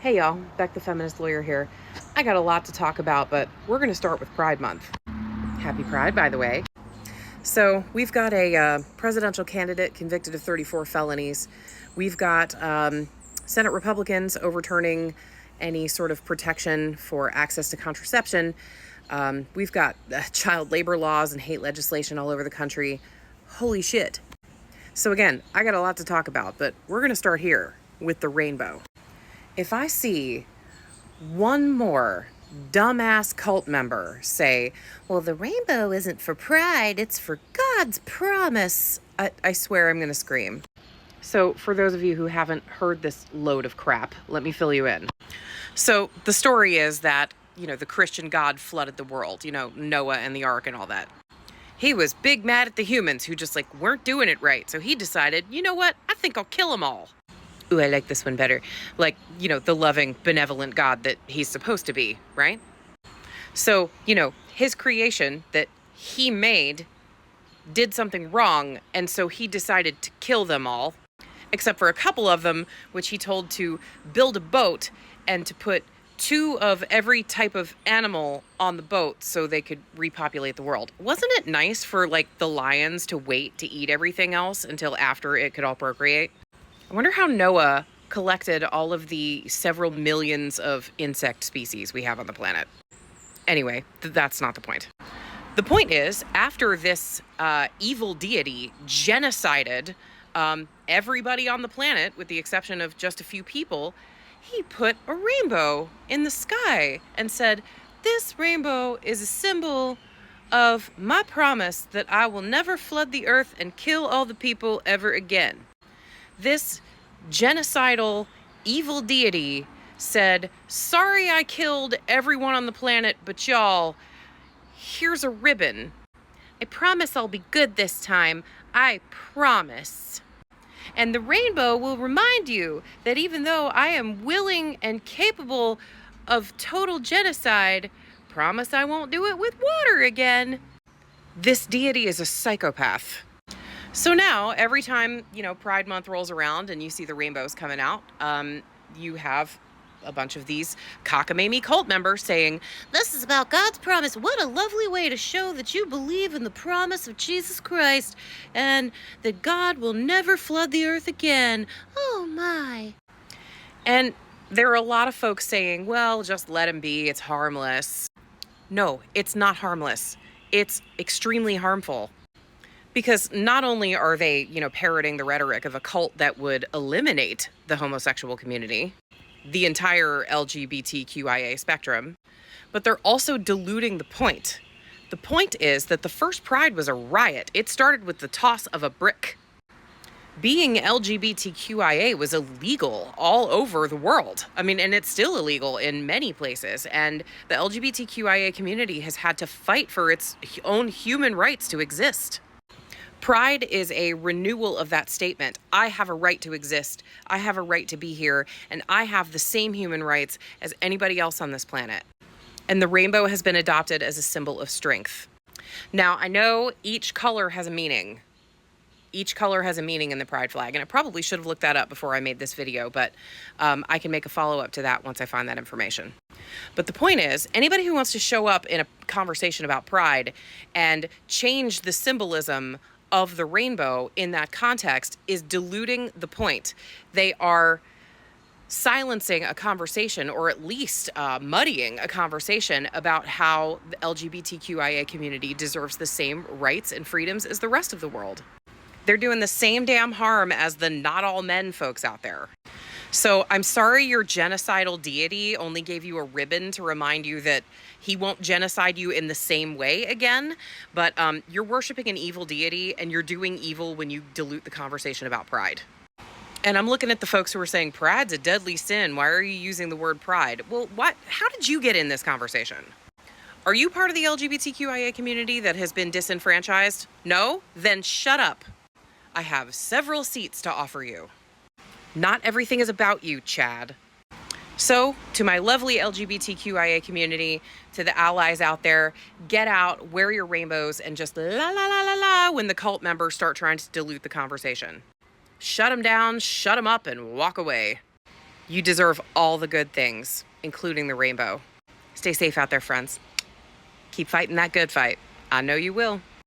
Hey y'all, Beck the Feminist Lawyer here. I got a lot to talk about, but we're going to start with Pride Month. Happy Pride, by the way. So we've got a presidential candidate convicted of 34 felonies. We've got Senate Republicans overturning any sort of protection for access to contraception. We've got child labor laws and hate legislation all over the country. Holy shit. So again, I got a lot to talk about, but we're going to start here with the rainbow. If I see one more dumbass cult member say, well, the rainbow isn't for pride, it's for God's promise, I swear I'm going to scream. So for those of you who haven't heard this load of crap, let me fill you in. So the story is that, the Christian God flooded the world, Noah and the ark and all that. He was big mad at the humans who just weren't doing it right. So he decided, you know what? I think I'll kill them all. Ooh, I like this one better. The loving, benevolent God that he's supposed to be, right? So, his creation that he made did something wrong, and so he decided to kill them all, except for a couple of them, which he told to build a boat and to put 2 of every type of animal on the boat so they could repopulate the world. Wasn't it nice for, the lions to wait to eat everything else until after it could all procreate? I wonder how Noah collected all of the several millions of insect species we have on the planet. Anyway, that's not the point. The point is, after this evil deity genocided everybody on the planet, with the exception of just a few people, he put a rainbow in the sky and said, "This rainbow is a symbol of my promise that I will never flood the earth and kill all the people ever again." This genocidal evil deity said, "Sorry I killed everyone on the planet, but y'all, here's a ribbon. I promise I'll be good this time. I promise. And the rainbow will remind you that even though I am willing and capable of total genocide, promise I won't do it with water again." This deity is a psychopath. So now, every time, Pride Month rolls around and you see the rainbows coming out, you have a bunch of these cockamamie cult members saying, "This is about God's promise. What a lovely way to show that you believe in the promise of Jesus Christ and that God will never flood the earth again. Oh my." And there are a lot of folks saying, well, just let him be. It's harmless. No, it's not harmless. It's extremely harmful. Because not only are they, parroting the rhetoric of a cult that would eliminate the homosexual community, the entire LGBTQIA spectrum, but they're also diluting the point. The point is that the first Pride was a riot. It started with the toss of a brick. Being LGBTQIA was illegal all over the world. And it's still illegal in many places. And the LGBTQIA community has had to fight for its own human rights to exist. Pride is a renewal of that statement. I have a right to exist. I have a right to be here. And I have the same human rights as anybody else on this planet. And the rainbow has been adopted as a symbol of strength. Now, I know each color has a meaning. Each color has a meaning in the pride flag. And I probably should have looked that up before I made this video, but I can make a follow-up to that once I find that information. But the point is, anybody who wants to show up in a conversation about pride and change the symbolism of the rainbow in that context is diluting the point. They are silencing a conversation, or at least muddying a conversation about how the LGBTQIA community deserves the same rights and freedoms as the rest of the world. They're doing the same damn harm as the not all men folks out there. So I'm sorry your genocidal deity only gave you a ribbon to remind you that he won't genocide you in the same way again, but you're worshiping an evil deity and you're doing evil when you dilute the conversation about pride. And I'm looking at the folks who are saying pride's a deadly sin. Why are you using the word pride? Well, how did you get in this conversation? Are you part of the LGBTQIA community that has been disenfranchised? No? Then shut up. I have several seats to offer you. Not everything is about you, Chad. So, to my lovely LGBTQIA community, to the allies out there, get out, wear your rainbows, and just la la la la la when the cult members start trying to dilute the conversation. Shut them down, shut them up, and walk away. You deserve all the good things, including the rainbow. Stay safe out there, friends. Keep fighting that good fight. I know you will.